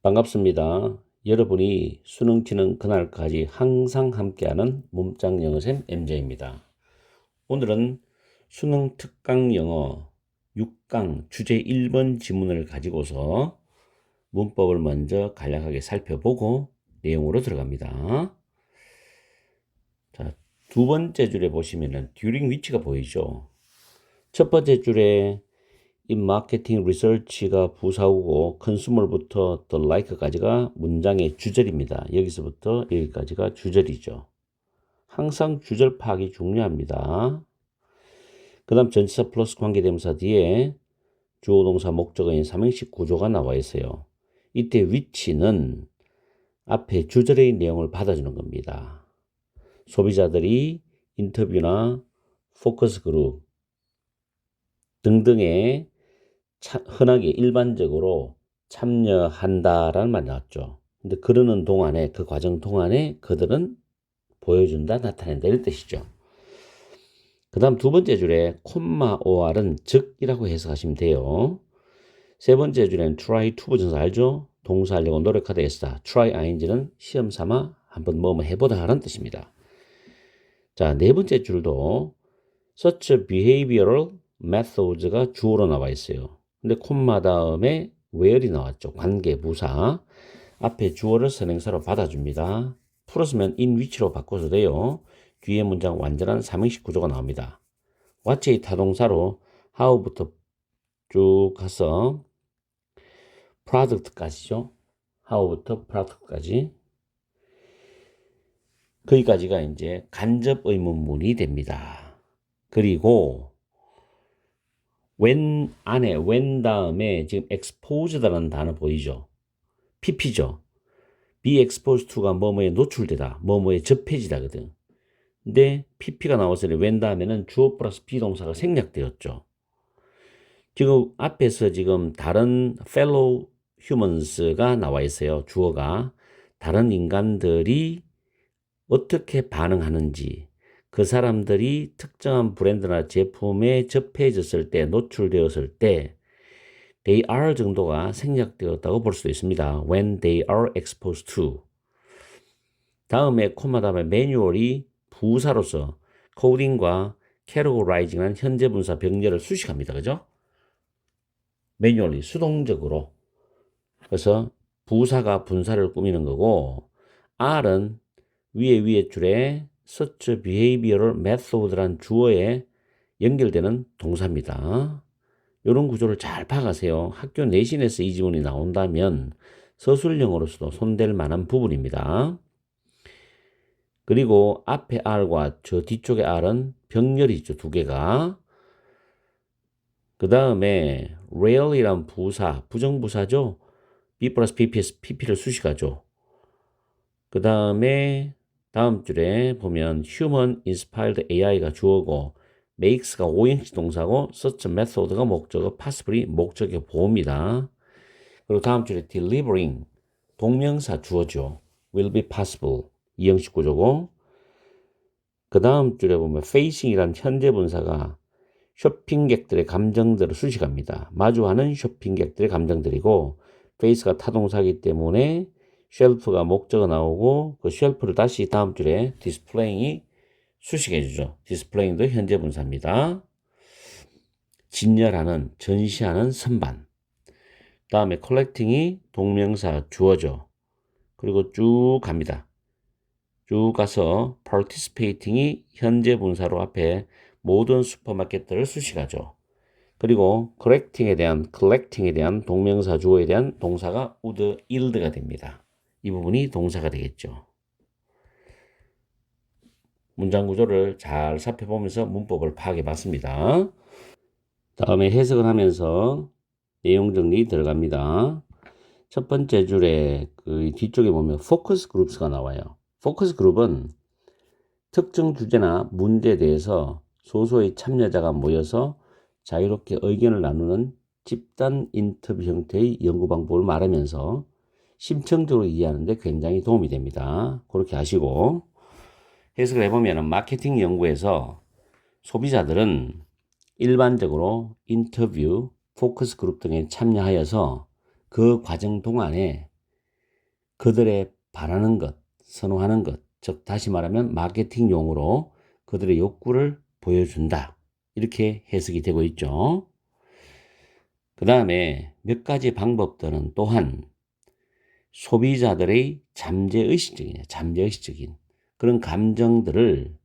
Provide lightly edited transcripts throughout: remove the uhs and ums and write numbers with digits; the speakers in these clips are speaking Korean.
반갑습니다. 여러분이 수능 치는 그날까지 항상 함께하는 몸짱 영어쌤 MJ입니다. 오늘은 수능 특강 영어 6강 주제 1번 지문을 가지고서 문법을 먼저 간략하게 살펴보고 내용으로 들어갑니다. 자, 두 번째 줄에 보시면은 during which가 보이죠. 첫 번째 줄에 이 마케팅 리서치가 부사우고 컨슈머부터 the like까지가 문장의 주절입니다. 여기서부터 여기까지가 주절이죠. 항상 주절 파악이 중요합니다. 그 다음 전치사 플러스 관계대명사 뒤에 주어 동사 목적어인 삼행식 구조가 나와 있어요. 이때 which는 앞에 주절의 내용을 받아주는 겁니다. 소비자들이 인터뷰나 포커스 그룹 등등의 흔하게 일반적으로 참여한다라는 말이 나왔죠. 근데 그러는 동안에 그 과정 동안에 그들은 보여준다, 나타낸다 이런 뜻이죠. 그 다음 두 번째 줄에 콤마 or은 즉이라고 해석하시면 돼요. 세 번째 줄에는 try to 부정사 알죠? 동사하려고 노력하다 했다. try ing는 시험 삼아 한번 뭐뭐 해보다 하는 뜻입니다. 자, 네 번째 줄도 such behavioral methods가 주어로 나와 있어요. 근데 콤마 다음에 where이 나왔죠. 관계 부사. 앞에 주어를 선행사로 받아줍니다. 풀었으면 in which로 바꿔도 돼요. 뒤에 문장 완전한 삼행식 구조가 나옵니다. what의 타동사로 how부터 쭉 가서 product까지죠. how부터 product까지. 거기까지가 이제 간접 의문문이 됩니다. 그리고 when 안에 when 다음에 지금 exposed라는 단어 보이죠? pp죠. be exposed to가 뭐뭐에 노출되다, 뭐뭐에 접해지다거든. 근데 pp가 나와서 when 다음에는 주어 플러스 비동사가 생략되었죠. 지금 앞에서 지금 다른 fellow humans가 나와 있어요. 주어가 다른 인간들이 어떻게 반응하는지, 그 사람들이 특정한 브랜드나 제품에 접해졌을 때, 노출되었을 때 they are 정도가 생략되었다고 볼 수도 있습니다. when they are exposed to. 다음에 코마 다음에 매뉴얼이 부사로서 코딩과 categorizing한 현재 분사 병렬을 수식합니다. 그죠? 매뉴얼이 수동적으로. 그래서 부사가 분사를 꾸미는 거고 R은 위에 줄에 such behavioral method란 주어에 연결되는 동사입니다. 이런 구조를 잘 파악하세요. 학교 내신에서 이 지문이 나온다면 서술형으로서도 손댈 만한 부분입니다. 그리고 앞에 R과 저 뒤쪽에 R은 병렬이 있죠. 두 개가. 그 다음에 rarely란 부사, 부정부사죠. B 플러스 PP를 수식하죠. 그 다음에 다음 줄에 보면 human inspired AI가 주어고 makes가 오형식 동사고 such method가 목적어, possibly 목적의 보호입니다. 그리고 다음 줄에 delivering 동명사 주어죠. will be possible 이형식 구조고 그 다음 줄에 보면 facing이란 현재 분사가 쇼핑객들의 감정들을 수식합니다. 마주하는 쇼핑객들의 감정들이고 face가 타동사이기 때문에 쉘프가 목적어 나오고 그 쉘프를 다시 다음 줄에 displaying이 수식해주죠. displaying도 현재 분사입니다. 진열하는, 전시하는 선반. 다음에 collecting이 동명사 주어죠. 그리고 쭉 갑니다. 쭉 가서 participating이 현재 분사로 앞에 모든 슈퍼마켓들을 수식하죠. 그리고 collecting에 대한 동명사 주어에 대한 동사가 would, yield가 됩니다. 이 부분이 동사가 되겠죠. 문장 구조를 잘 살펴보면서 문법을 파악해 봤습니다. 다음에 해석을 하면서 내용 정리 들어갑니다. 첫 번째 줄에 그 뒤쪽에 보면 focus groups가 나와요. focus group은 특정 주제나 문제에 대해서 소수의 참여자가 모여서 자유롭게 의견을 나누는 집단 인터뷰 형태의 연구 방법을 말하면서 심층적으로 이해하는 데 굉장히 도움이 됩니다. 그렇게 하시고 해석을 해보면 마케팅 연구에서 소비자들은 일반적으로 인터뷰, 포커스 그룹 등에 참여하여서 그 과정 동안에 그들의 바라는 것, 선호하는 것, 즉 다시 말하면 마케팅 용어로 그들의 욕구를 보여준다. 이렇게 해석이 되고 있죠. 그 다음에 몇 가지 방법들은 또한 소비자들의 잠재의식적인 그런 감정들을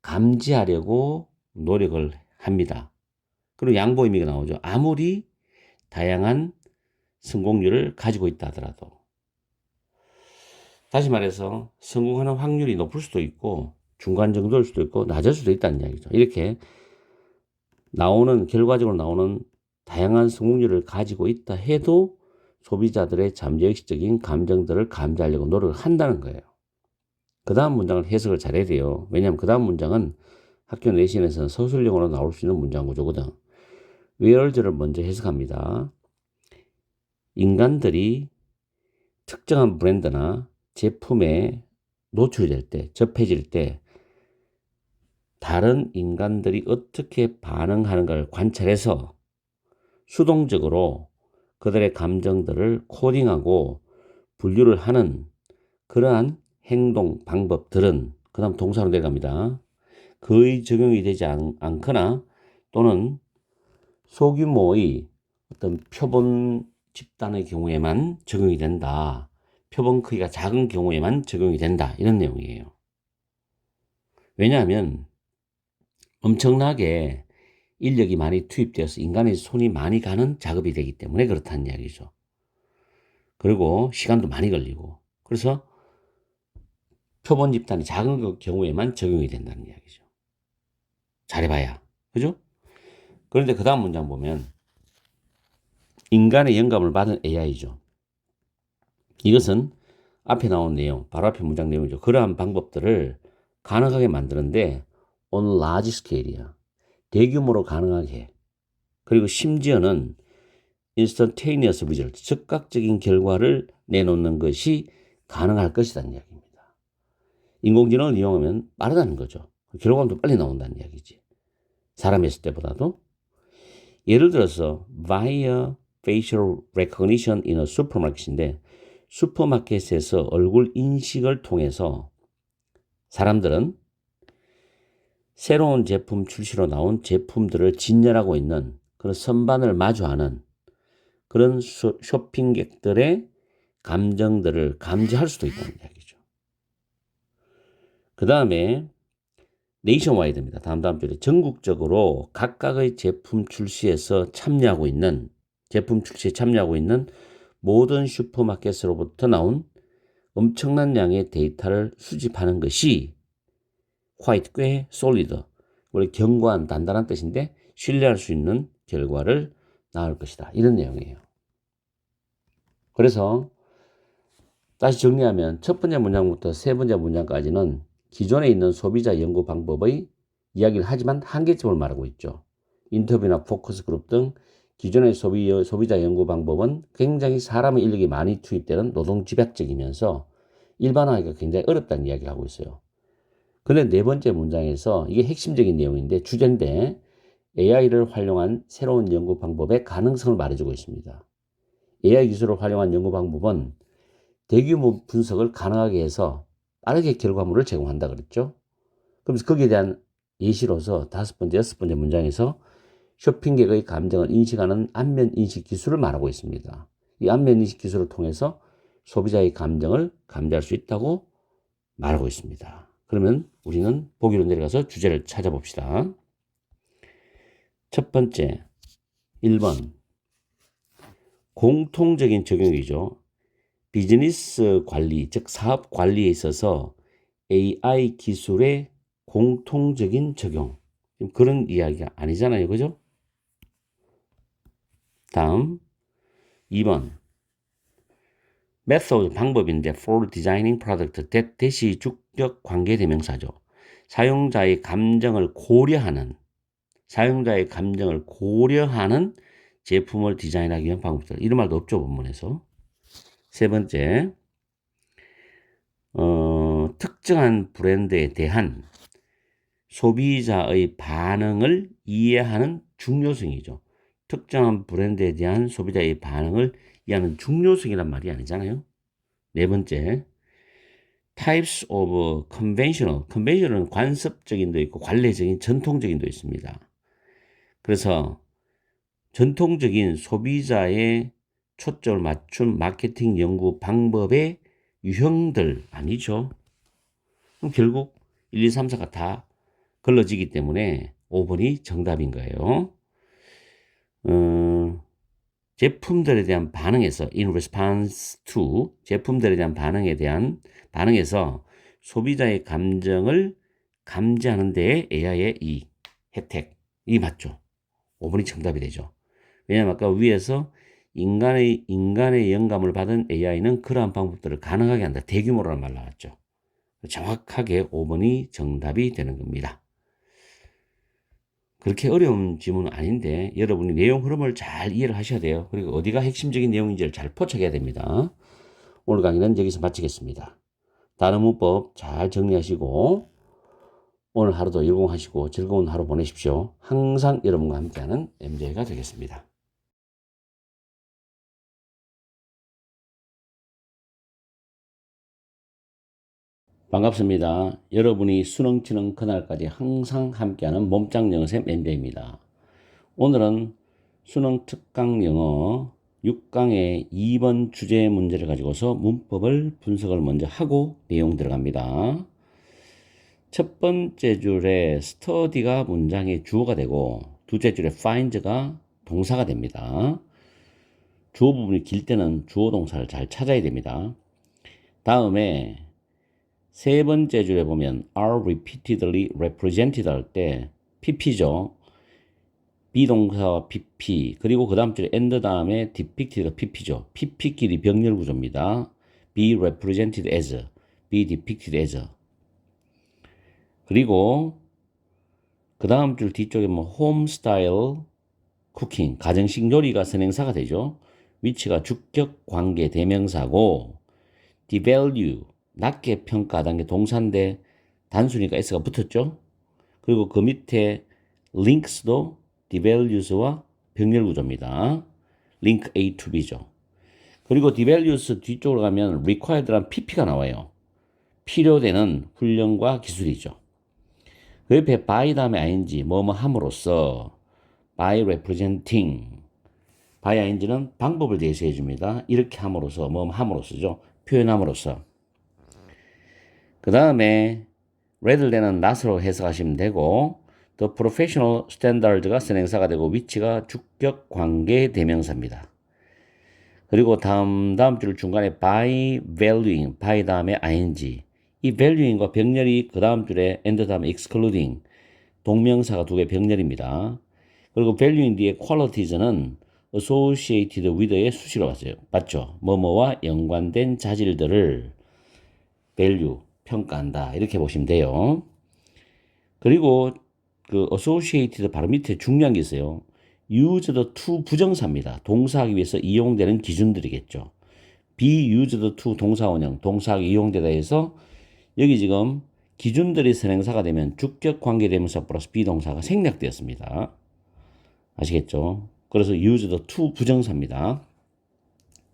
감지하려고 노력을 합니다. 그리고 양보 의미가 나오죠. 아무리 다양한 성공률을 가지고 있다 하더라도. 다시 말해서 성공하는 확률이 높을 수도 있고 중간 정도일 수도 있고 낮을 수도 있다는 이야기죠. 이렇게 결과적으로 나오는 다양한 성공률을 가지고 있다 해도 소비자들의 잠재의식적인 감정들을 감지하려고 노력을 한다는 거예요. 그 다음 문장을 해석을 잘해야 돼요. 왜냐하면 그 다음 문장은 학교 내신에서는 서술형으로 나올 수 있는 문장 구조거든. whereas를 먼저 해석합니다. 인간들이 특정한 브랜드나 제품에 노출될 때, 접해질 때 다른 인간들이 어떻게 반응하는가를 관찰해서 수동적으로 그들의 감정들을 코딩하고 분류를 하는 그러한 행동 방법들은 그 다음 동사로 내려갑니다. 거의 적용이 되지 않거나 또는 소규모의 어떤 표본 집단의 경우에만 적용이 된다. 표본 크기가 작은 경우에만 적용이 된다. 이런 내용이에요. 왜냐하면 엄청나게 인력이 많이 투입되어서 인간의 손이 많이 가는 작업이 되기 때문에 그렇다는 이야기죠. 그리고 시간도 많이 걸리고 그래서 표본 집단이 작은 경우에만 적용이 된다는 이야기죠. 잘해봐야. 그죠? 그런데 그 다음 문장 보면 인간의 영감을 받은 AI죠. 이것은 앞에 나온 내용, 바로 앞에 문장 내용이죠. 그러한 방법들을 가능하게 만드는데 on large scale이야. 대규모로 가능하게 해. 그리고 심지어는 instantaneous result, 즉각적인 결과를 내놓는 것이 가능할 것이라는 이야기입니다. 인공지능을 이용하면 빠르다는 거죠. 결과도 빨리 나온다는 이야기지. 사람이 했을 때보다도. 예를 들어서 via facial recognition in a supermarket인데 슈퍼마켓에서 얼굴 인식을 통해서 사람들은 새로운 제품 출시로 나온 제품들을 진열하고 있는 그런 선반을 마주하는 그런 쇼핑객들의 감정들을 감지할 수도 있다는 이야기죠. 그 다음에 네이션와이드입니다. 다음 줄에 전국적으로 각각의 제품 출시에 참여하고 있는 모든 슈퍼마켓으로부터 나온 엄청난 양의 데이터를 수집하는 것이 quite 꽤 solid, 원래 견고한 단단한 뜻인데 신뢰할 수 있는 결과를 낳을 것이다. 이런 내용이에요. 그래서 다시 정리하면 첫 번째 문장부터 세 번째 문장까지는 기존에 있는 소비자 연구 방법의 이야기를 하지만 한계점을 말하고 있죠. 인터뷰나 포커스 그룹 등 기존의 소비자 연구 방법은 굉장히 사람의 인력이 많이 투입되는 노동 집약적이면서 일반화하기가 굉장히 어렵다는 이야기를 하고 있어요. 그런데 네 번째 문장에서 이게 핵심적인 내용인데 주제인데 AI를 활용한 새로운 연구 방법의 가능성을 말해주고 있습니다. AI 기술을 활용한 연구 방법은 대규모 분석을 가능하게 해서 빠르게 결과물을 제공한다 그랬죠. 그러면서 거기에 대한 예시로서 다섯 번째, 여섯 번째 문장에서 쇼핑객의 감정을 인식하는 안면인식 기술을 말하고 있습니다. 이 안면인식 기술을 통해서 소비자의 감정을 감지할 수 있다고 말하고 있습니다. 그러면 우리는 보기로 내려가서 주제를 찾아봅시다. 첫 번째, 1번. 공통적인 적용이죠. 비즈니스 관리, 즉 사업 관리에 있어서 AI 기술의 공통적인 적용. 그런 이야기가 아니잖아요. 그죠? 다음 2번. method, 방법인데 for designing product, 대시 주격 관계대명사죠. 사용자의 감정을 고려하는 제품을 디자인하기 위한 방법들. 이런 말도 없죠, 본문에서. 세 번째, 특정한 브랜드에 대한 소비자의 반응을 이해하는 중요성이죠. 특정한 브랜드에 대한 소비자의 반응을 이해하는 중요성이란 말이 아니잖아요. 네 번째, types of conventional. conventional은 관습적인도 있고 관례적인, 전통적인도 있습니다. 그래서 전통적인 소비자의 초점을 맞춘 마케팅 연구 방법의 유형들 아니죠. 그럼 결국 1, 2, 3, 4가 다 걸러지기 때문에 5번이 정답인 거예요. 제품들에 대한 반응에서 in response to 제품들에 대한 반응에서 소비자의 감정을 감지하는 데에 AI의 이 혜택이 맞죠. 5번이 정답이 되죠. 왜냐하면 아까 위에서 인간의 영감을 받은 AI는 그러한 방법들을 가능하게 한다. 대규모라는 말 나왔죠. 정확하게 5번이 정답이 되는 겁니다. 그렇게 어려운 지문은 아닌데 여러분이 내용 흐름을 잘 이해를 하셔야 돼요. 그리고 어디가 핵심적인 내용인지를 잘 포착해야 됩니다. 오늘 강의는 여기서 마치겠습니다. 단어 문법 잘 정리하시고 오늘 하루도 열공하시고 즐거운 하루 보내십시오. 항상 여러분과 함께하는 MJ가 되겠습니다. 반갑습니다. 여러분이 수능 치는 그날까지 항상 함께하는 몸짱 영어쌤 MJ입니다. 오늘은 수능 특강 영어 6강의 2번 주제 문제를 가지고서 문법을 분석을 먼저 하고 내용 들어갑니다. 첫 번째 줄에 study가 문장의 주어가 되고 둘째 줄에 find가 동사가 됩니다. 주어 부분이 길 때는 주어 동사를 잘 찾아야 됩니다. 다음에 세 번째 줄에 보면 are repeatedly represented 할 때 pp죠. 비동사와 pp 그리고 그 다음 줄에 and 다음에 depicted가 pp죠. pp끼리 병렬 구조입니다. be represented as, be depicted as. 그리고 그 다음 줄 뒤쪽에 뭐 home style cooking 가정식 요리가 선행사가 되죠. 위치가 주격 관계 대명사고 devalue 낮게 평가하다는 게 동사인데 단수니까 s가 붙었죠. 그리고 그 밑에 links도 devalues와 병렬 구조입니다. link A to B죠. 그리고 devalues 뒤쪽으로 가면 required란 pp가 나와요. 필요되는 훈련과 기술이죠. 그 옆에 by 다음에 ing 뭐뭐 함으로써 by representing by ing는 방법을 제시해 줍니다. 이렇게 함으로써 뭐뭐 함으로써죠. 표현함으로써. 그 다음에 rather than은 not으로 해석하시면 되고 the professional standard가 선행사가 되고 위치가 주격 관계 대명사입니다. 그리고 다음 줄 중간에 by valuing, by 다음에 ing. 이 valuing과 병렬이 그 다음 줄에 and 다음에 excluding, 동명사가 두 개 병렬입니다. 그리고 valuing 뒤에 qualities는 associated with의 수식으로 봤어요. 맞죠? 뭐뭐와 연관된 자질들을 value, 평가한다. 이렇게 보시면 돼요. 그리고 그 associated 바로 밑에 중요한 게 있어요. used to 부정사입니다. 동사하기 위해서 이용되는 기준들이겠죠. be used to 동사 원형, 동사하기 이용되다 해서 여기 지금 기준들이 선행사가 되면 주격 관계대명사 플러스 비동사가 생략되었습니다. 아시겠죠? 그래서 used to 부정사입니다.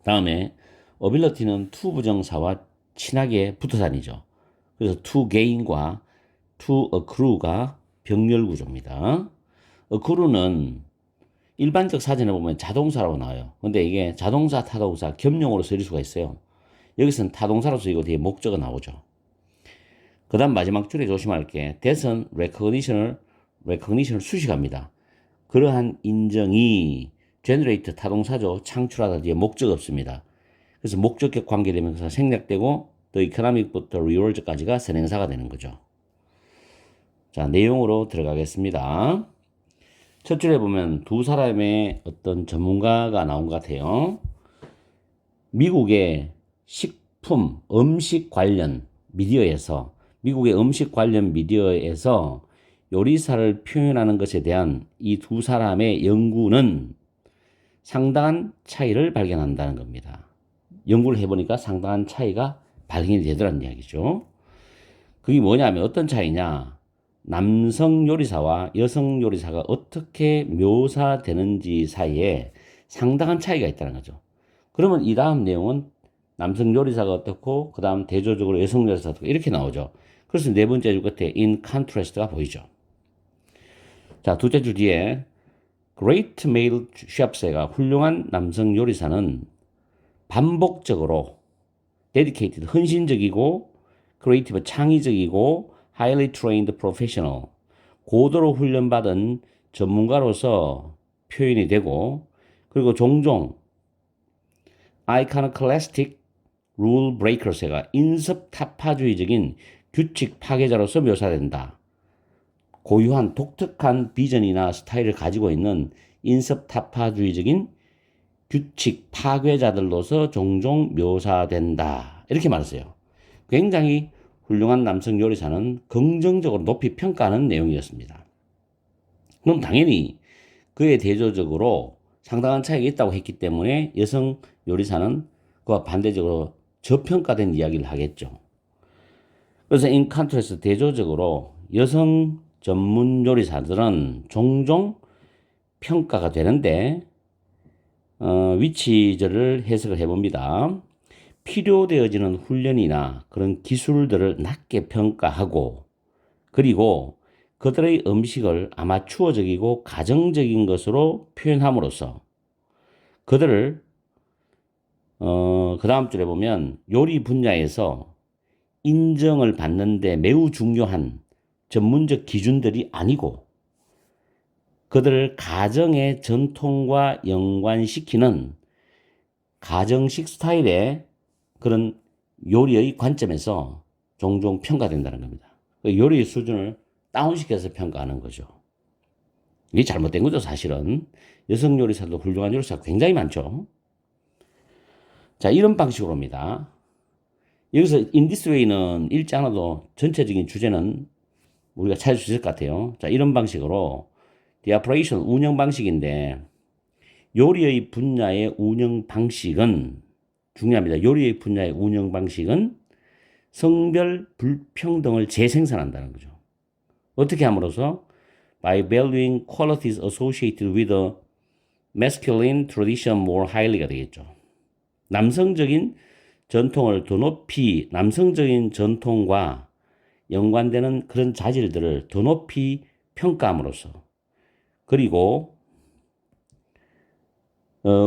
다음에 ability는 to 부정사와 친하게 붙어 다니죠. 그래서 to gain과 to accrue가 병렬 구조입니다. accrue는 일반적 사전에 보면 자동사라고 나와요. 근데 이게 자동사, 타동사, 겸용으로 쓰일 수가 있어요. 여기서는 타동사로 쓰이고 뒤에 목적어 나오죠. 그 다음 마지막 줄에 조심할 게 that은 recognition을 수식합니다. 그러한 인정이 generate 타동사죠. 창출하다 뒤에 목적 없습니다. 그래서 목적격 관계되면서 생략되고 the economic부터 reward까지가 선행사가 되는 거죠. 자, 내용으로 들어가겠습니다. 첫 줄에 보면 두 사람의 어떤 전문가가 나온 것 같아요. 미국의 음식 관련 미디어에서 요리사를 표현하는 것에 대한 이 두 사람의 연구는 상당한 차이를 발견한다는 겁니다. 연구를 해보니까 상당한 차이가 발견이 되더라는 이야기죠. 그게 뭐냐면 어떤 차이냐? 남성 요리사와 여성 요리사가 어떻게 묘사되는지 사이에 상당한 차이가 있다는 거죠. 그러면 이 다음 내용은 남성 요리사가 어떻고 그 다음 대조적으로 여성 요리사가 어떻고 이렇게 나오죠. 그래서 네 번째 줄 끝에 in contrast가 보이죠. 자, 둘째 줄 뒤에 great male chefs가 훌륭한 남성 요리사는 반복적으로 dedicated 헌신적이고 creative 창의적이고 highly trained professional 고도로 훈련받은 전문가로서 표현이 되고 그리고 종종 iconoclastic rule breakers가 인습 타파주의적인 규칙 파괴자로서 묘사된다. 고유한 독특한 비전이나 스타일을 가지고 있는 인습 타파주의적인 규칙 파괴자들로서 종종 묘사된다. 이렇게 말했어요. 굉장히 훌륭한 남성 요리사는 긍정적으로 높이 평가하는 내용이었습니다. 그럼 당연히 그에 대조적으로 상당한 차이가 있다고 했기 때문에 여성 요리사는 그와 반대적으로 저평가된 이야기를 하겠죠. 그래서 in contrast 대조적으로 여성 전문 요리사들은 종종 평가가 되는데 위치절을 해석을 해봅니다. 필요되어지는 훈련이나 그런 기술들을 낮게 평가하고 그리고 그들의 음식을 아마추어적이고 가정적인 것으로 표현함으로써 그들을 그 다음 줄에 보면 요리 분야에서 인정을 받는데 매우 중요한 전문적 기준들이 아니고 그들을 가정의 전통과 연관시키는 가정식 스타일의 그런 요리의 관점에서 종종 평가된다는 겁니다. 요리의 수준을 다운시켜서 평가하는 거죠. 이게 잘못된 거죠, 사실은. 여성 요리사도 훌륭한 요리사가 굉장히 많죠. 자, 이런 방식으로입니다. 여기서 in this way는 읽지 않아도 전체적인 주제는 우리가 찾을 수 있을 것 같아요. 자, 이런 방식으로 the operation 운영 방식인데 요리의 분야의 운영 방식은 중요합니다. 요리의 분야의 운영 방식은 성별 불평등을 재생산한다는 거죠. 어떻게 함으로써 by valuing qualities associated with a masculine tradition more highly가 되겠죠. 남성적인 전통을 더 높이 남성적인 전통과 연관되는 그런 자질들을 더 높이 평가함으로써 그리고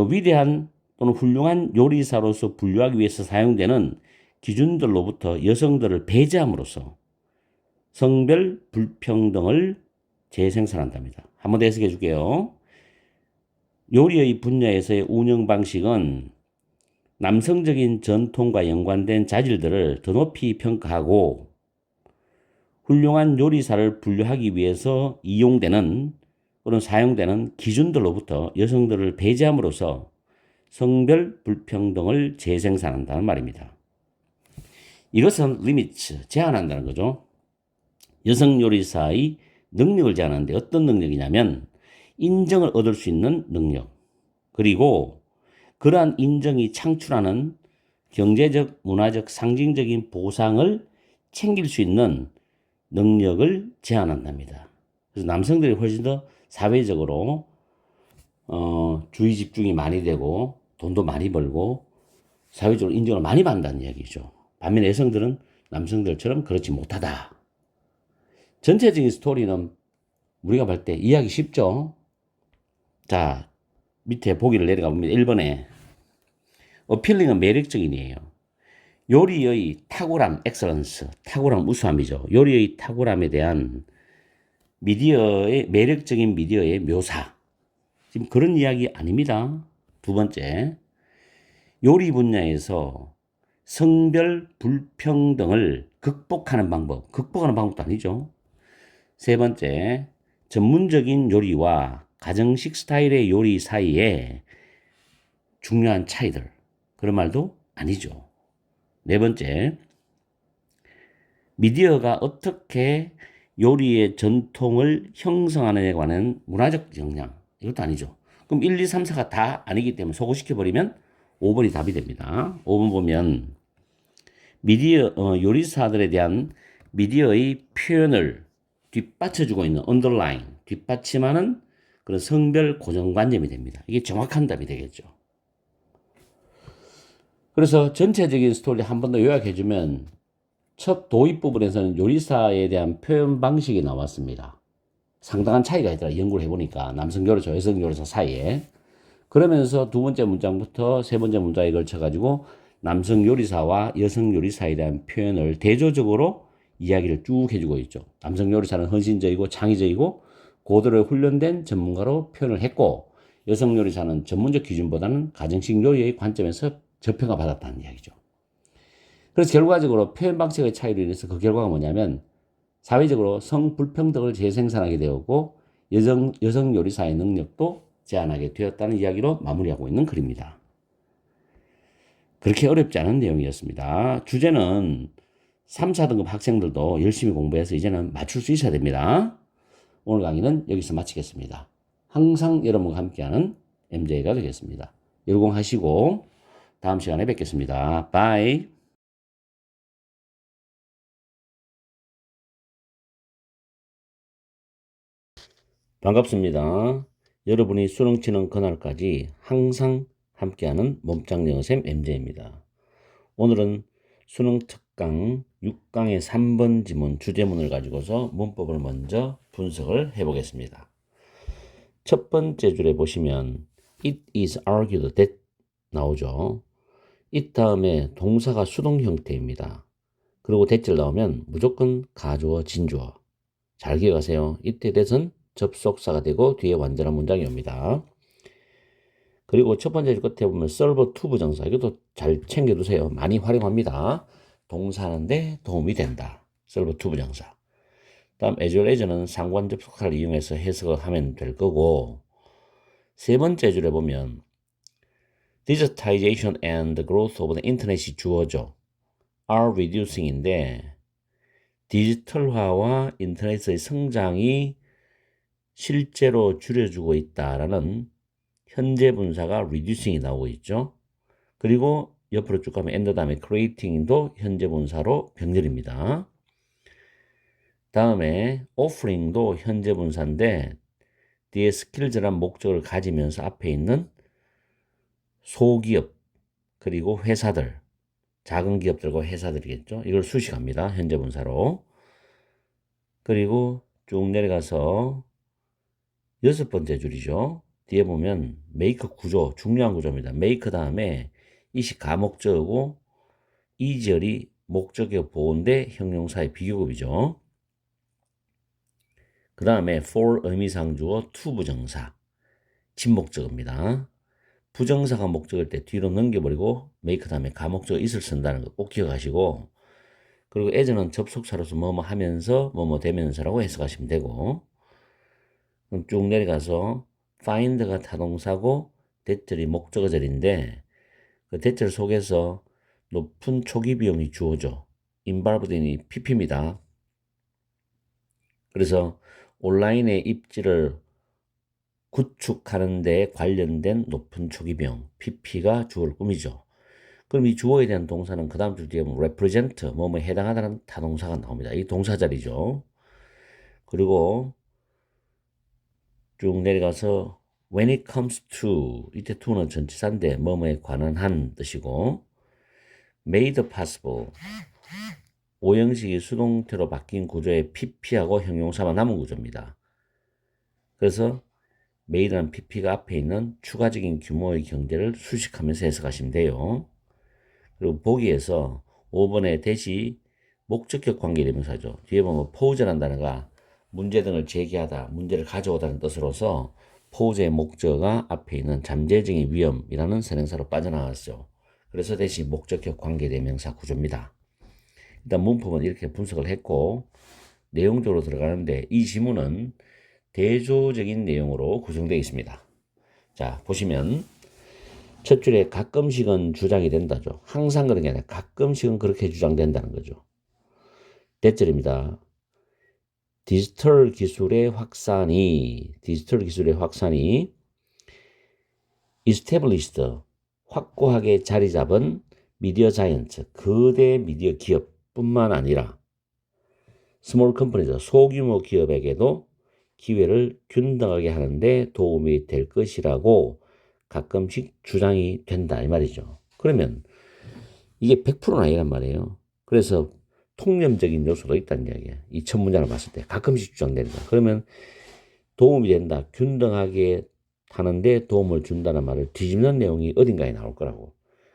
위대한 또는 훌륭한 요리사로서 분류하기 위해서 사용되는 기준들로부터 여성들을 배제함으로써 성별 불평등을 재생산한답니다. 한 번 더 해석해 줄게요. 요리의 분야에서의 운영 방식은 남성적인 전통과 연관된 자질들을 더 높이 평가하고 훌륭한 요리사를 분류하기 위해서 이용되는 또는 사용되는 기준들로부터 여성들을 배제함으로써 성별 불평등을 재생산한다는 말입니다. 이것은 limits, 제한한다는 거죠. 여성 요리사의 능력을 제한하는데 어떤 능력이냐면 인정을 얻을 수 있는 능력 그리고 그러한 인정이 창출하는 경제적, 문화적, 상징적인 보상을 챙길 수 있는 능력을 제한한답니다. 그래서 남성들이 훨씬 더 사회적으로 주의 집중이 많이 되고 돈도 많이 벌고 사회적으로 인정을 많이 받는다는 이야기죠. 반면에 여성들은 남성들처럼 그렇지 못하다. 전체적인 스토리는 우리가 볼 때 이해하기 쉽죠. 자, 밑에 보기를 내려가 보면 1번에 어필링은 매력적인이에요. 요리의 탁월함, 엑셀런스, 탁월함, 우수함이죠. 요리의 탁월함에 대한 미디어의 매력적인 미디어의 묘사. 지금 그런 이야기 아닙니다. 두 번째, 요리 분야에서 성별 불평등을 극복하는 방법. 극복하는 방법도 아니죠. 세 번째, 전문적인 요리와 가정식 스타일의 요리 사이에 중요한 차이들. 그런 말도 아니죠. 네 번째, 미디어가 어떻게 요리의 전통을 형성하는에 관한 문화적 역량. 이것도 아니죠. 그럼 1, 2, 3, 4가 다 아니기 때문에 소거시켜버리면 5번이 답이 됩니다. 5번 보면 미디어, 요리사들에 대한 미디어의 표현을 뒷받쳐주고 있는 underline, 뒷받침하는 그런 성별 고정관념이 됩니다. 이게 정확한 답이 되겠죠. 그래서 전체적인 스토리 한 번 더 요약해주면 첫 도입 부분에서는 요리사에 대한 표현 방식이 나왔습니다. 상당한 차이가 있더라. 연구를 해보니까 남성 요리사, 여성 요리사 사이에. 그러면서 두 번째 문장부터 세 번째 문장에 걸쳐가지고 남성 요리사와 여성 요리사에 대한 표현을 대조적으로 이야기를 쭉 해주고 있죠. 남성 요리사는 헌신적이고 창의적이고 고도로 훈련된 전문가로 표현을 했고, 여성 요리사는 전문적 기준보다는 가정식 요리의 관점에서 저평가 받았다는 이야기죠. 그래서 결과적으로 표현 방식의 차이로 인해서 그 결과가 뭐냐면 사회적으로 성불평등을 재생산하게 되었고 여성 요리사의 능력도 제한하게 되었다는 이야기로 마무리하고 있는 글입니다. 그렇게 어렵지 않은 내용이었습니다. 주제는 3, 4등급 학생들도 열심히 공부해서 이제는 맞출 수 있어야 됩니다. 오늘 강의는 여기서 마치겠습니다. 항상 여러분과 함께하는 MJ가 되겠습니다. 열공하시고 다음 시간에 뵙겠습니다. 바이. 반갑습니다. 여러분이 수능 치는 그날까지 항상 함께하는 몸짱 영어쌤 MJ입니다. 오늘은 수능 특강 6강의 3번 지문 주제문을 가지고서 문법을 먼저 분석을 해보겠습니다. 첫 번째 줄에 보시면 It is argued that 나오죠. it 다음에 동사가 수동 형태입니다. 그리고 that을 나오면 무조건 가주어, 진주어. 잘 기억하세요. 이때 that은 접속사가 되고 뒤에 완전한 문장이 옵니다. 그리고 첫 번째 줄 끝에 보면 serve to 부정사. 이것도 잘 챙겨두세요. 많이 활용합니다. 동사하는데 도움이 된다. serve to 부정사. 다음 as well as는 상관 접속사를 이용해서 해석을 하면 될 거고, 세 번째 줄에 보면 digitization and the growth of the internet이 주어져 are reducing인데 디지털화와 인터넷의 성장이 실제로 줄여주고 있다라는 현재 분사가 reducing이 나오고 있죠. 그리고 옆으로 쭉 가면 and 다음에 creating도 현재 분사로 병렬입니다. 다음에 offering도 현재 분사인데 뒤에 skills란 목적을 가지면서 앞에 있는 소기업 그리고 회사들, 작은 기업들과 회사들이겠죠. 이걸 수식합니다. 현재 분사로. 그리고 쭉 내려가서 여섯 번째 줄이죠. 뒤에 보면 make 구조, 중요한 구조입니다. make 다음에 이시 가목적이고 이절이 목적의 보호인데 형용사의 비교급이죠. 그 다음에 for 의미상 주어 to 부정사, 진목적입니다. 부정사가 목적일 때 뒤로 넘겨버리고 make 다음에 가목적 is를 쓴다는 거 꼭 기억하시고, 그리고 as는 접속사로서 뭐뭐 하면서 뭐뭐 되면서라고 해석하시면 되고, 그럼 쭉 내려가서 find가 타동사고 that절이 목적어절인데 그 that절 속에서 높은 초기 비용이 주어져 involved인이 pp입니다. 그래서 온라인의 입지를 구축하는 데 관련된 높은 초기 비용 pp가 주어를 꾸미죠. 그럼 이 주어에 대한 동사는 그 다음 줄 뒤에 보면 represent 뭐뭐에 해당하다는 타동사가 나옵니다. 이 동사 자리죠. 그리고 쭉 내려가서 when it comes to 이때 to는 전치사인데 뭐뭐에 관한 한 뜻이고, made possible 오형식이 수동태로 바뀐 구조의 pp하고 형용사만 남은 구조입니다. 그래서 made라는 pp가 앞에 있는 추가적인 규모의 경제를 수식하면서 해석하시면 돼요. 그리고 보기에서 5번에 대시 목적격 관계대명사죠. 뒤에 보면 포즈라는 단어가 문제 등을 제기하다, 문제를 가져오다는 뜻으로서 포즈의 목적어가 앞에 있는 잠재적인 위험이라는 선행사로 빠져나왔죠. 그래서 대시 목적격 관계대명사 구조입니다. 일단 문법은 이렇게 분석을 했고, 내용적으로 들어가는데 이 지문은 대조적인 내용으로 구성되어 있습니다. 자, 보시면 첫 줄에 가끔씩은 주장이 된다죠. 항상 그런 게 아니라 가끔씩은 그렇게 주장된다는 거죠. 대절입니다. 디지털 기술의 확산이 established 확고하게 자리 잡은 미디어 자이언트 거대 미디어 기업뿐만 아니라 스몰 컴퍼니죠. 소규모 기업에게도 기회를 균등하게 하는데 도움이 될 것이라고 가끔씩 주장이 된다 이 말이죠. 그러면 이게 100%는 아니란 말이에요. 그래서 통념적인 요소도 있다는 이야기예요. 이 첫 문장을 봤을 때 가끔씩 주장된다. 그러면 도움이 된다. 균등하게 하는데 도움을 준다는 말을 뒤집는 내용이 어딘가에 나올 거라고.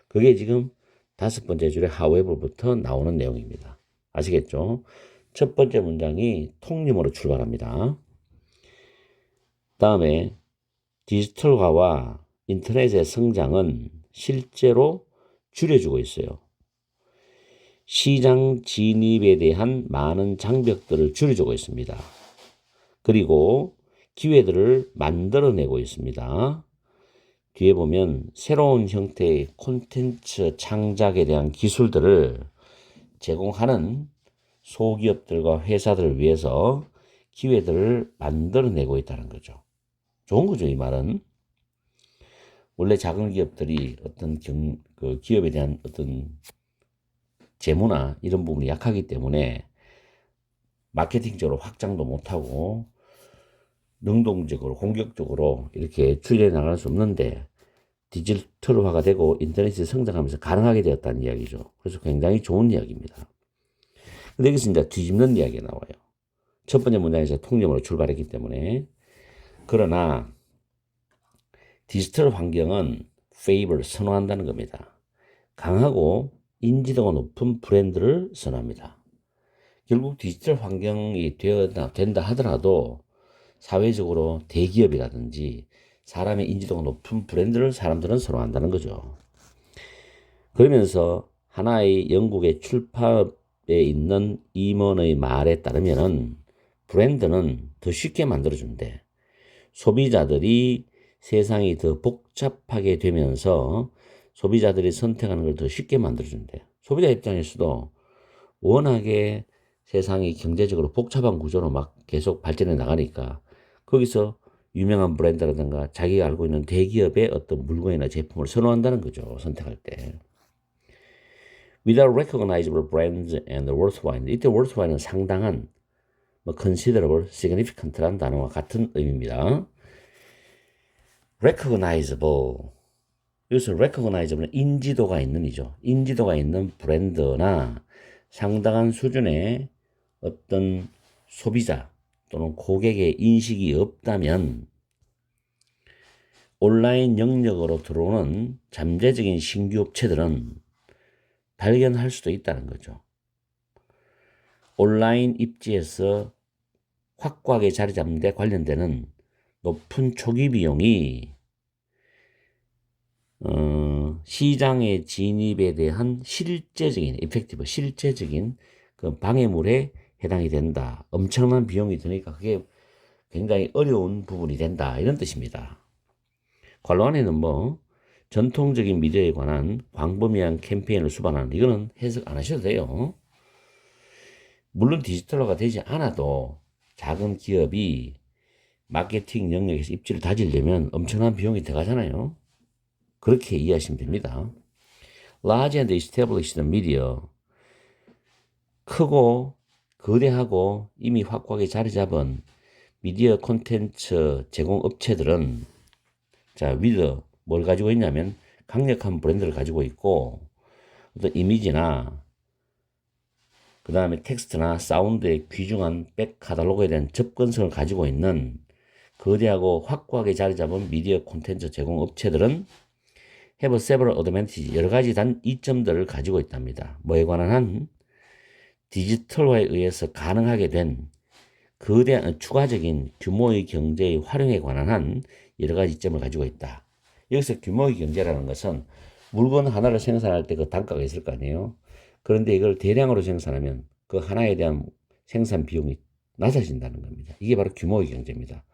그게 지금 5번째 줄의 however부터 나오는 내용입니다. 아시겠죠? 첫 번째 문장이 통념으로 출발합니다. 다음에 디지털화와 인터넷의 성장은 실제로 줄여주고 있어요. 시장 진입에 대한 많은 장벽들을 줄여주고 있습니다. 그리고 기회들을 만들어내고 있습니다. 뒤에 보면 새로운 형태의 콘텐츠 창작에 대한 기술들을 제공하는 소기업들과 회사들을 위해서 기회들을 만들어내고 있다는 거죠. 좋은 거죠, 이 말은. 원래 작은 기업들이 어떤 그 기업에 대한 어떤 재무나 이런 부분이 약하기 때문에 마케팅적으로 확장도 못하고 능동적으로 공격적으로 이렇게 추진해 나갈 수 없는데 디지털화가 되고 인터넷이 성장하면서 가능하게 되었다는 이야기죠. 그래서 굉장히 좋은 이야기입니다. 근데 여기서 이제 뒤집는 이야기가 나와요. 첫 번째 문장에서 통념으로 출발했기 때문에. 그러나 디지털 환경은 favor, 선호한다는 겁니다. 강하고 인지도가 높은 브랜드를 선호합니다. 결국 디지털 환경이 된다 하더라도 사회적으로 대기업이라든지 사람의 인지도가 높은 브랜드를 사람들은 선호한다는 거죠. 그러면서 하나의 영국의 출판에 있는 임원의 말에 따르면은 브랜드는 더 쉽게 만들어준대. 소비자들이 세상이 더 복잡하게 되면서 소비자들이 선택하는 걸 더 쉽게 만들어준대. 소비자 입장에서도 워낙에 세상이 경제적으로 복잡한 구조로 막 계속 발전해 나가니까 거기서 유명한 브랜드라든가 자기가 알고 있는 대기업의 어떤 물건이나 제품을 선호한다는 거죠. 선택할 때. Without recognizable brands and worthwhile. 이때 worthwhile는 상당한, considerable, significant라는 단어와 같은 의미입니다. recognizable. 여기서 recognizable은 인지도가 있는 이죠. 인지도가 있는 브랜드나 상당한 수준의 어떤 소비자 또는 고객의 인식이 없다면 온라인 영역으로 들어오는 잠재적인 신규 업체들은 발견할 수도 있다는 거죠. 온라인 입지에서 확고하게 자리 잡는 데 관련되는 높은 초기 비용이 시장의 진입에 대한 실제적인 그 방해물에 해당이 된다. 엄청난 비용이 드니까 그게 굉장히 어려운 부분이 된다. 이런 뜻입니다. 관로 안에는 전통적인 미디어에 관한 광범위한 캠페인을 수반하는, 이거는 해석 안 하셔도 돼요. 물론 디지털화가 되지 않아도 작은 기업이 마케팅 영역에서 입지를 다지려면 엄청난 비용이 들어가잖아요. 그렇게 이해하시면 됩니다. Large and established media, 크고 거대하고 이미 확고하게 자리 잡은 미디어 콘텐츠 제공 업체들은 with 뭘 가지고 있냐면 강력한 브랜드를 가지고 있고 어떤 이미지나 그 다음에 텍스트나 사운드의 귀중한 백 카탈로그에 대한 접근성을 가지고 있는 거대하고 확고하게 자리 잡은 미디어 콘텐츠 제공 업체들은 have several advantages, 여러 가지 이점들을 가지고 있답니다. 뭐에 관한 한 디지털화에 의해서 가능하게 된 거대한 추가적인 규모의 경제의 활용에 관한 한 여러 가지 이점을 가지고 있다. 여기서 규모의 경제라는 것은 물건 하나를 생산할 때 그 단가가 있을 거 아니에요. 그런데 이걸 대량으로 생산하면 그 하나에 대한 생산 비용이 낮아진다는 겁니다. 이게 바로 규모의 경제입니다.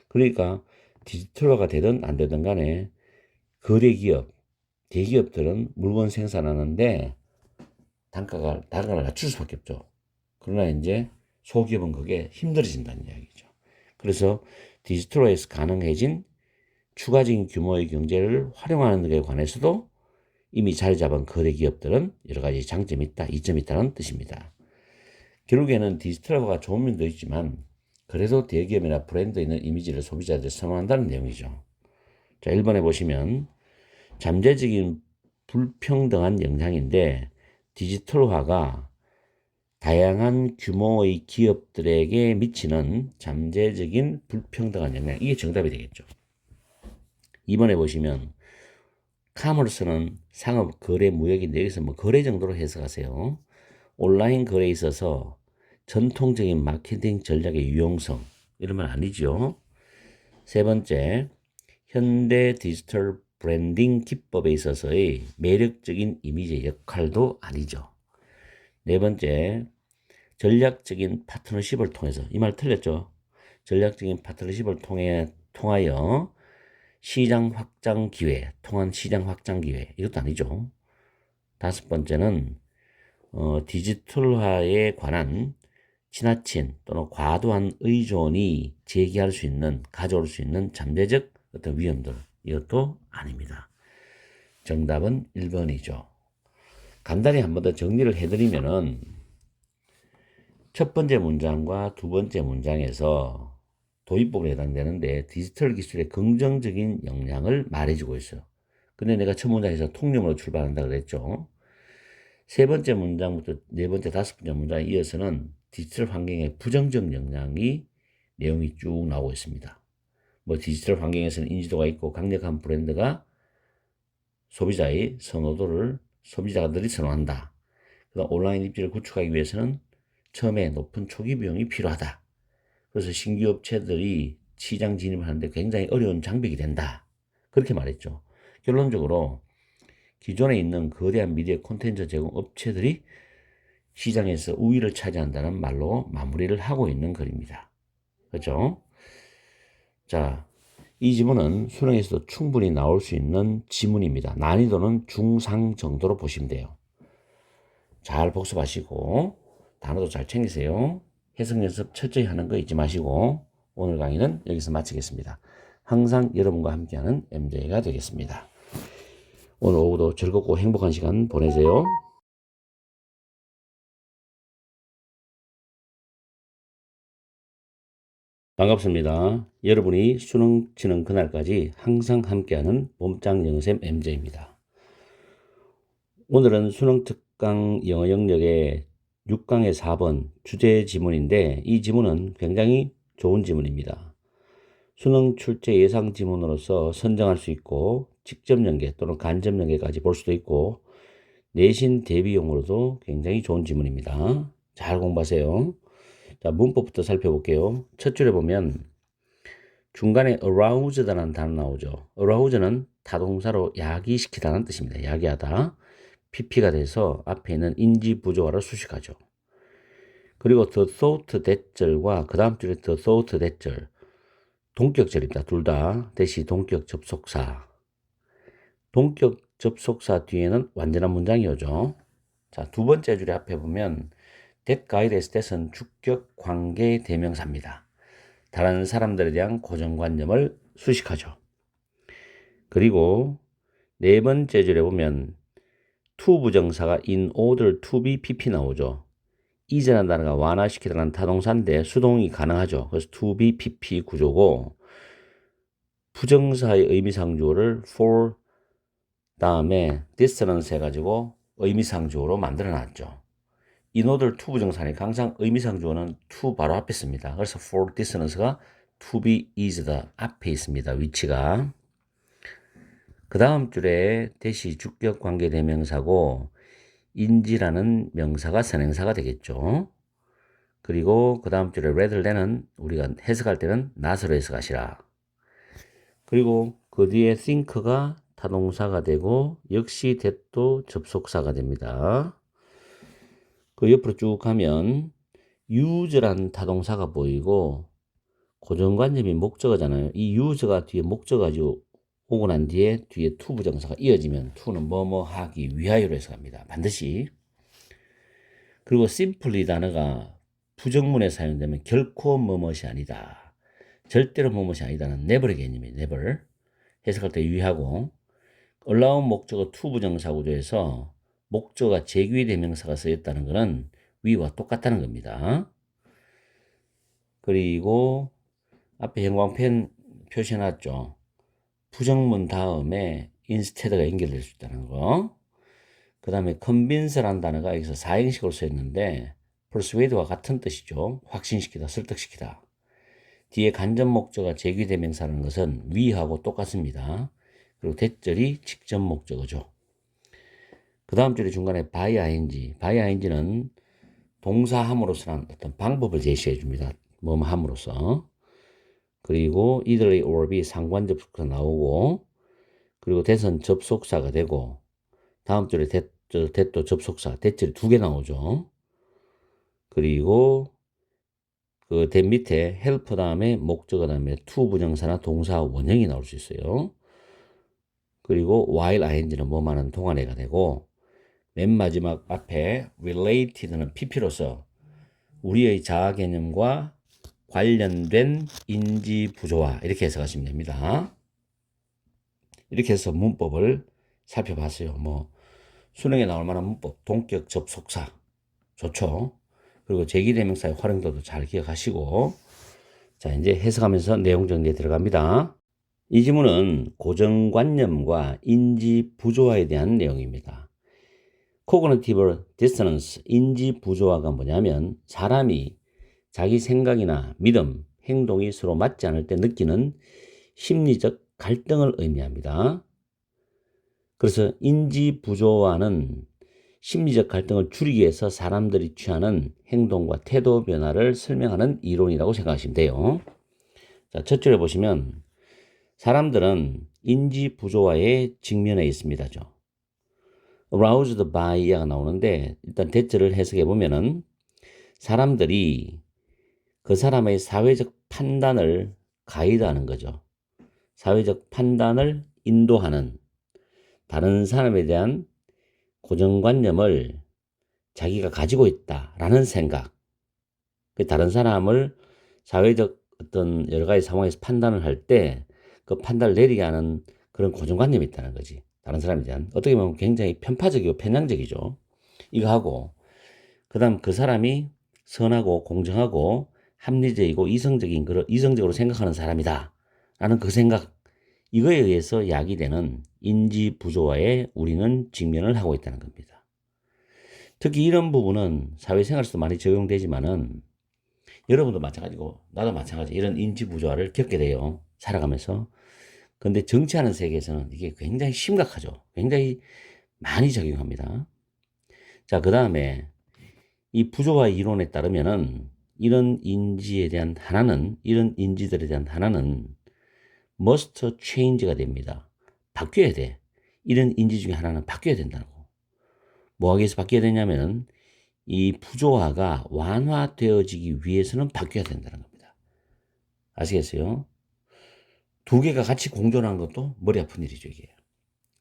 그러니까 디지털화가 되든 안 되든 간에 거대 기업, 대기업들은 물건 생산하는데 단가를 낮출 수밖에 없죠. 그러나 이제 소기업은 그게 힘들어진다는 이야기죠. 그래서 디지털화에서 가능해진 추가적인 규모의 경제를 활용하는 것에 관해서도 이미 자리 잡은 거대 기업들은 여러 가지 장점이 있다, 이점이 있다는 뜻입니다. 결국에는 디지털화가 좋은 면도 있지만 그래도 대기업이나 브랜드 있는 이미지를 소비자들이 선호한다는 내용이죠. 자, 1번에 보시면 잠재적인 불평등한 영향인데 디지털화가 다양한 규모의 기업들에게 미치는 잠재적인 불평등한 영향, 이게 정답이 되겠죠. 2번에 보시면 카머스는 상업, 거래, 무역인데 여기서 뭐 거래 정도로 해석하세요. 온라인 거래에 있어서 전통적인 마케팅 전략의 유용성, 이런 말 아니죠. 세 번째, 현대 디지털 브랜딩 기법에 있어서의 매력적인 이미지의 역할도 아니죠. 네 번째, 전략적인 파트너십을 통해서, 이 말 틀렸죠? 전략적인 파트너십을 통하여 시장 확장 기회, 통한 시장 확장 기회, 이것도 아니죠. 다섯 번째는 디지털화에 관한 지나친 또는 과도한 의존이 제기할 수 있는, 가져올 수 있는 잠재적 어떤 위험들, 이것도 아닙니다. 정답은 1번이죠. 간단히 한 번 더 정리를 해드리면은 첫 번째 문장과 두 번째 문장에서 도입법에 해당되는데 디지털 기술의 긍정적인 영향을 말해주고 있어요. 근데 내가 첫 문장에서 통념으로 출발한다 그랬죠. 세 번째 문장부터 네 번째, 다섯 번째 문장에 이어서는 디지털 환경의 부정적 영향이 내용이 쭉 나오고 있습니다. 뭐 디지털 환경에서는 인지도가 있고 강력한 브랜드가 소비자의 선호도를 소비자들이 선호한다. 그다음 온라인 입지를 구축하기 위해서는 처음에 높은 초기 비용이 필요하다. 그래서 신규 업체들이 시장 진입을 하는데 굉장히 어려운 장벽이 된다. 그렇게 말했죠. 결론적으로 기존에 있는 거대한 미디어 콘텐츠 제공 업체들이 시장에서 우위를 차지한다는 말로 마무리를 하고 있는 글입니다. 그렇죠? 자, 이 지문은 수능에서도 충분히 나올 수 있는 지문입니다. 난이도는 중상 정도로 보시면 돼요. 잘 복습하시고 단어도 잘 챙기세요. 해석 연습 철저히 하는 거 잊지 마시고 오늘 강의는 여기서 마치겠습니다. 항상 여러분과 함께하는 MJ가 되겠습니다. 오늘 오후도 즐겁고 행복한 시간 보내세요. 반갑습니다. 여러분이 수능 치는 그날까지 항상 함께하는 몸짱 영어쌤 MJ입니다. 오늘은 수능 특강 영어 영역의 6강의 4번 주제 지문인데 이 지문은 굉장히 좋은 지문입니다. 수능 출제 예상 지문으로서 선정할 수 있고 직접 연계 또는 간접 연계까지 볼 수도 있고 내신 대비용으로도 굉장히 좋은 지문입니다. 잘 공부하세요. 자, 문법부터 살펴볼게요. 첫 줄에 보면 중간에 aroused라는 단어 나오죠. arouse는 타동사로 야기시키다는 뜻입니다. 야기하다. PP가 돼서 앞에 있는 인지 부조화를 수식하죠. 그리고 the thought that 절과 그 다음 줄에 the thought that 절 동격절입니다. 둘 다 대시 동격 접속사. 동격 접속사 뒤에는 완전한 문장이 오죠. 자, 두 번째 줄에 앞에 보면 that guy that that은 주격 관계 대명사입니다. 다른 사람들에 대한 고정관념을 수식하죠. 그리고 네 번째 줄에 보면 to 부정사가 in order to be pp 나오죠. is라는 단어가 완화시키다는 타동사인데 수동이 가능하죠. 그래서 to be pp 구조고 부정사의 의미상주어를 for 다음에 this라는 세 가지고 의미상주어로 만들어 놨죠. in order to 부정사니까 항상 의미상주어는 to 바로 앞에 씁니다. 그래서 for this는 서가 to be is다 앞에 있습니다. 위치가. 그 다음 줄에 대시 주격 관계 대명사고 인지라는 명사가 선행사가 되겠죠. 그리고 그 다음 줄에 rather than은 우리가 해석할 때는 not으로 해석하시라. 그리고 그 뒤에 think가 타동사가 되고 역시 that도 접속사가 됩니다. 그 옆으로 쭉 가면 use라는 타동사가 보이고 고정관념이 목적어잖아요. 이 use가 뒤에 목적어가 오고 난 뒤에 to 부정사가 이어지면 to는 뭐뭐 하기 위하여로 해석합니다. 반드시. 그리고 simply 단어가 부정문에 사용되면 결코 뭐뭇이 아니다. 절대로 뭐뭇이 아니다는 never의 개념이에요. never. 해석할 때 유의하고 allow 목적어 to 부정사 구조에서 목적어가 제귀 대명사가 쓰였다는 것은 위와 똑같다는 겁니다. 그리고 앞에 형광펜 표시해놨죠. 부정문 다음에 instead가 연결될 수 있다는 거. 그 다음에 convince라는 단어가 여기서 사형식으로 쓰였는데 persuade와 같은 뜻이죠. 확신시키다, 설득시키다. 뒤에 간접 목적어가 제귀대명사라는 것은 위하고 똑같습니다. 그리고 대절이 직접 목적어죠. 그 다음 줄이 중간에 by ing는 동사함으로써라는 어떤 방법을 제시해 줍니다. 뭐뭐 함으로써. 그리고 either or be 상관접속사 나오고, 그리고 대선 접속사가 되고, 다음 줄에 대또 접속사, 대절이 2개 나오죠. 그리고 그 대 밑에 help 다음에 목적어 다음에 to 부정사나 동사 원형이 나올 수 있어요. 그리고 while ing는 뭐뭐하는 동안에가 되고, 맨 마지막 앞에 related는 pp로서 우리의 자아 개념과 관련된 인지 부조화 이렇게 해석하시면 됩니다. 이렇게 해서 문법을 살펴봤어요. 뭐 수능에 나올 만한 문법, 동격 접속사 좋죠. 그리고 제기대명사의 활용도도 잘 기억하시고, 자 이제 해석하면서 내용 정리에 들어갑니다. 이 지문은 고정관념과 인지 부조화에 대한 내용입니다. Cognitive dissonance, 인지 부조화가 뭐냐면 사람이 자기 생각이나 믿음, 행동이 서로 맞지 않을 때 느끼는 심리적 갈등을 의미합니다. 그래서 인지 부조화는 심리적 갈등을 줄이기 위해서 사람들이 취하는 행동과 태도 변화를 설명하는 이론이라고 생각하시면 돼요. 자, 첫 줄에 보시면 사람들은 인지 부조화에 직면해 있습니다죠. aroused by가 나오는데 일단 대절을 해석해 보면은 사람들이 그 사람의 사회적 판단을 가이드하는 거죠. 사회적 판단을 인도하는 다른 사람에 대한 고정관념을 자기가 가지고 있다라는 생각. 다른 사람을 사회적 어떤 여러 가지 상황에서 판단을 할 때 그 판단을 내리게 하는 그런 고정관념이 있다는 거지. 다른 사람에 대한. 어떻게 보면 굉장히 편파적이고 편향적이죠. 이거 하고, 그 다음 그 사람이 선하고 공정하고 합리적이고 이성적으로 생각하는 사람이다. 라는 그 생각, 이거에 의해서 야기되는 인지 부조화에 우리는 직면을 하고 있다는 겁니다. 특히 이런 부분은 사회생활에서도 많이 적용되지만은 여러분도 마찬가지고 나도 마찬가지 이런 인지 부조화를 겪게 돼요. 살아가면서. 근데 정치하는 세계에서는 이게 굉장히 심각하죠. 굉장히 많이 적용합니다. 자, 그 다음에 이 부조화 이론에 따르면은 이런 인지에 대한 하나는, 이런 인지들에 대한 하나는 must change가 됩니다. 바뀌어야 돼. 이런 인지 중에 하나는 바뀌어야 된다고. 뭐 하기 위해서 바뀌어야 되냐면은 이 부조화가 완화되어지기 위해서는 바뀌어야 된다는 겁니다. 아시겠어요? 2개가 같이 공존하는 것도 머리 아픈 일이죠, 이게.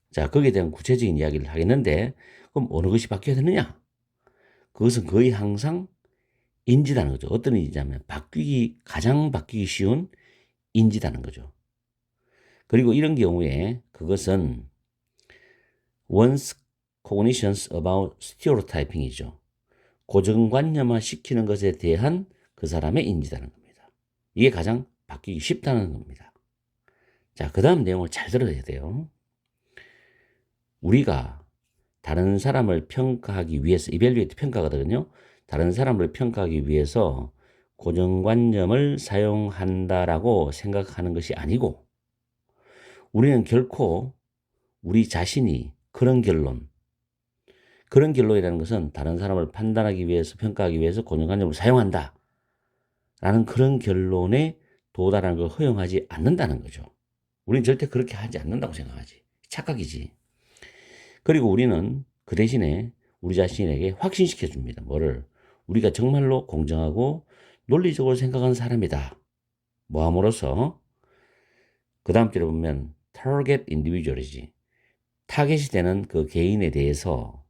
자, 거기에 대한 구체적인 이야기를 하겠는데, 그럼 어느 것이 바뀌어야 되느냐? 그것은 거의 항상 인지라는 거죠. 어떤 인지냐면, 가장 바뀌기 쉬운 인지라는 거죠. 그리고 이런 경우에 그것은 one's cognitions about stereotyping이죠. 고정관념화 시키는 것에 대한 그 사람의 인지라는 겁니다. 이게 가장 바뀌기 쉽다는 겁니다. 자, 그 다음 내용을 잘 들어야 돼요. 우리가 다른 사람을 평가하기 위해서, evaluate 평가거든요. 다른 사람을 평가하기 위해서 고정관념을 사용한다라고 생각하는 것이 아니고, 우리는 결코 우리 자신이 그런 결론이라는 것은 다른 사람을 판단하기 위해서, 평가하기 위해서 고정관념을 사용한다 라는 그런 결론에 도달하는 걸 허용하지 않는다는 거죠. 우리는 절대 그렇게 하지 않는다고 생각하지. 착각이지. 그리고 우리는 그 대신에 우리 자신에게 확신시켜 줍니다. 뭐를? 우리가 정말로 공정하고 논리적으로 생각하는 사람이다. 뭐함으로써 그 다음 줄에 보면 target individual이지. 타겟이 되는 그 개인에 대해서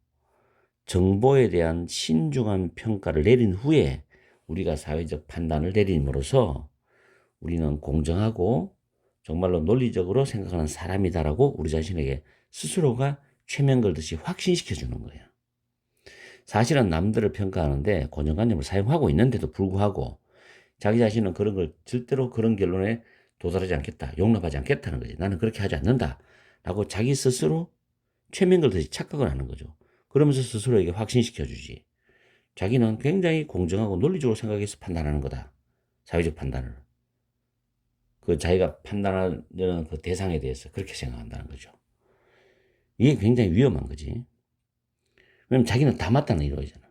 정보에 대한 신중한 평가를 내린 후에 우리가 사회적 판단을 내림으로써 우리는 공정하고 정말로 논리적으로 생각하는 사람이다라고 우리 자신에게 스스로가 최면 걸듯이 확신시켜 주는 거예요. 사실은 남들을 평가하는데 고정관념을 사용하고 있는데도 불구하고 자기 자신은 그런 걸 절대로 그런 결론에 도달하지 않겠다, 용납하지 않겠다는 거지. 나는 그렇게 하지 않는다 라고 자기 스스로 최면 걸듯이 착각을 하는 거죠. 그러면서 스스로에게 확신시켜주지. 자기는 굉장히 공정하고 논리적으로 생각해서 판단하는 거다. 사회적 판단을. 그 자기가 판단하는 그 대상에 대해서 그렇게 생각한다는 거죠. 이게 굉장히 위험한 거지. 왜냐면 자기는 다 맞다는 이론이잖아.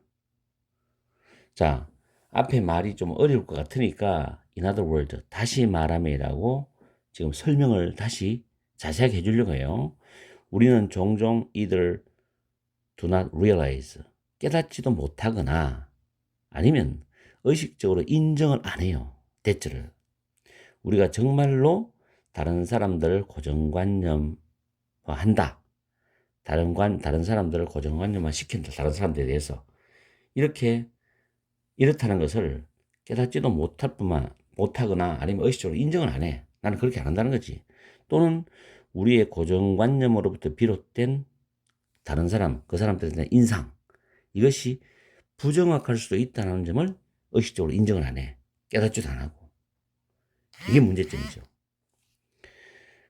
자, 앞에 말이 좀 어려울 것 같으니까 in other words, 다시 말하면이라고 지금 설명을 다시 자세하게 해주려고 해요. 우리는 종종 either do not realize, 깨닫지도 못하거나 아니면 의식적으로 인정을 안 해요. 대처를. 우리가 정말로 다른 사람들을 고정관념화한다. 다른 사람들을 고정관념화 시킨다. 다른 사람들에 대해서. 이렇다는 것을 깨닫지도 못하거나 아니면 의식적으로 인정을 안 해. 나는 그렇게 안 한다는 거지. 또는 우리의 고정관념으로부터 비롯된 다른 사람, 그 사람들에 대한 인상. 이것이 부정확할 수도 있다는 점을 의식적으로 인정을 안 해. 깨닫지도 안 하고. 이게 문제점이죠.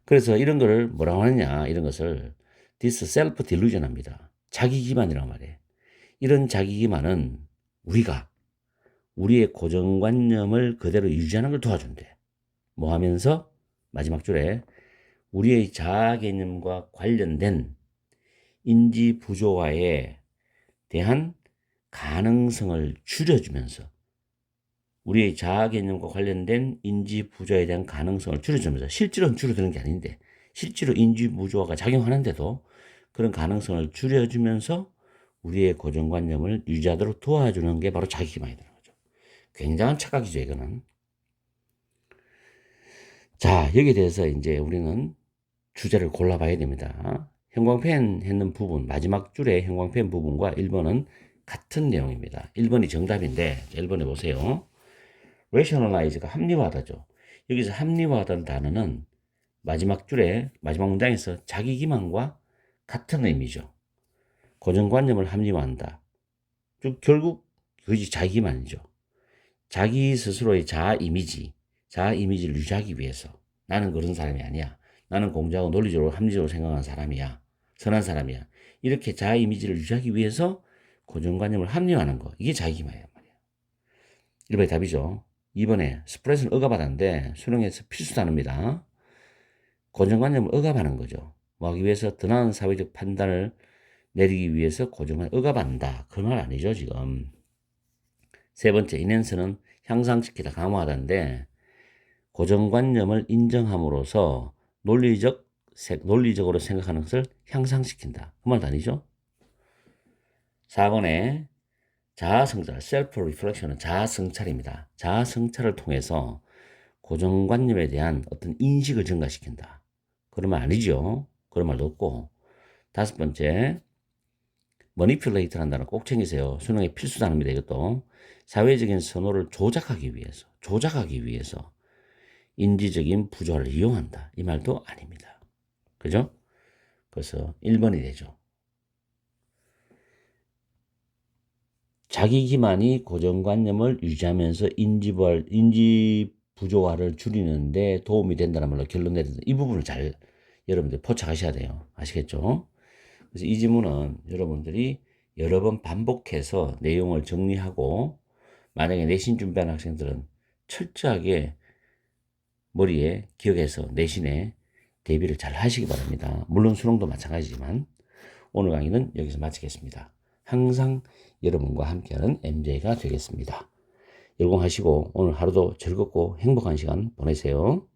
그래서 이런 걸 뭐라고 하느냐, 이런 것을 this self delusion 합니다. 자기 기만이라고 말해. 이런 자기 기만은 우리가 우리의 고정관념을 그대로 유지하는 걸 도와준대. 뭐 하면서 마지막 줄에 우리의 자아 개념과 관련된 인지 부조화에 대한 가능성을 줄여주면서 우리의 자아 개념과 관련된 인지 부조화에 대한 가능성을 줄여주면서 실제로는 줄어드는 게 아닌데 실제로 인지 부조화가 작용하는데도 그런 가능성을 줄여주면서 우리의 고정관념을 유지하도록 도와주는 게 바로 자기 기만이 되는 거죠. 굉장한 착각이죠, 이거는. 자, 여기에 대해서 이제 우리는 주제를 골라봐야 됩니다. 형광펜 했는 부분, 마지막 줄의 형광펜 부분과 1번은 같은 내용입니다. 1번이 정답인데 1번에 보세요. rationalize가 합리화하다죠. 여기서 합리화하다는 단어는 마지막 줄에 마지막 문장에서 자기 기만과 같은 의미죠. 고정관념을 합리화한다. 결국 그것이 자기 기만이죠. 자기 스스로의 자아 이미지를 유지하기 위해서 나는 그런 사람이 아니야. 나는 공정하고 논리적으로 합리적으로 생각하는 사람이야. 선한 사람이야. 이렇게 자아 이미지를 유지하기 위해서 고정관념을 합리화하는 거. 이게 자기 기만이란 말이야. 1번의 답이죠. 2번에 스프레스는 억압하다인데 수능에서 필수 단어입니다. 고정관념을 억압하는 거죠. 뭐 하기 위해서 더 나은 사회적 판단을 내리기 위해서 고정관념을 억압한다. 그 말 아니죠, 지금. 세 번째, 인핸스는 향상시키다, 강화하다인데 고정관념을 인정함으로써 논리적으로 생각하는 것을 향상시킨다. 그 말도 아니죠? 4번에 자아성찰, 셀프 리플렉션은 자아성찰입니다. 자아성찰을 통해서 고정관념에 대한 어떤 인식을 증가시킨다. 그런 말 아니죠. 그런 말도 없고. 5번째, 머니퓰레이트 한다는 꼭 챙기세요. 수능의 필수 단어입니다. 이것도 사회적인 선호를 조작하기 위해서 인지적인 부조화를 이용한다. 이 말도 아닙니다. 그죠? 그래서 1번이 되죠. 자기 기만이 고정관념을 유지하면서 인지 부조화를 줄이는데 도움이 된다는 말로 결론 내린다. 이 부분을 잘 여러분들 포착하셔야 돼요. 아시겠죠? 그래서 이 지문은 여러분들이 여러 번 반복해서 내용을 정리하고 만약에 내신 준비하는 학생들은 철저하게 머리에 기억해서 내신에 대비를 잘 하시기 바랍니다. 물론 수능도 마찬가지지만 오늘 강의는 여기서 마치겠습니다. 항상 여러분과 함께하는 MJ가 되겠습니다. 열공하시고 오늘 하루도 즐겁고 행복한 시간 보내세요.